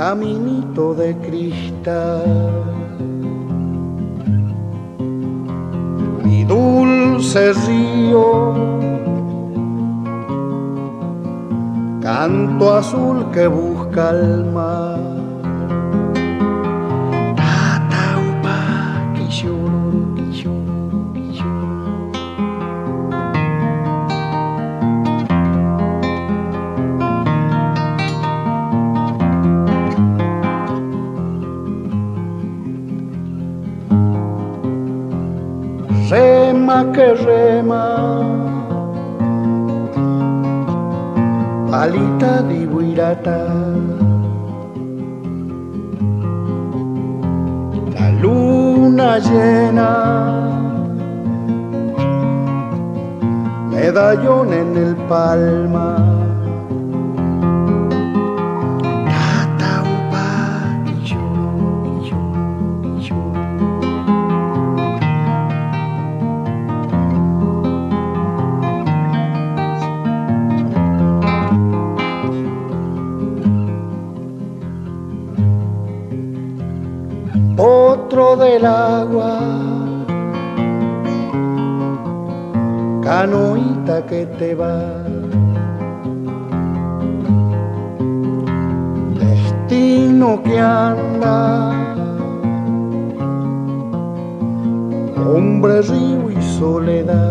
caminito de cristal. Mi dulce río, canto azul que busca el mar. Tataupa, quilluru, quilluru, quilluru. Rema que rema, palita di buirata. La luna llena, medallón en el palma. Tataupa, quilluru, quilluru, quilluru. Potro del agua, canoita que te va. Destino que anda, hombre, río y soledad.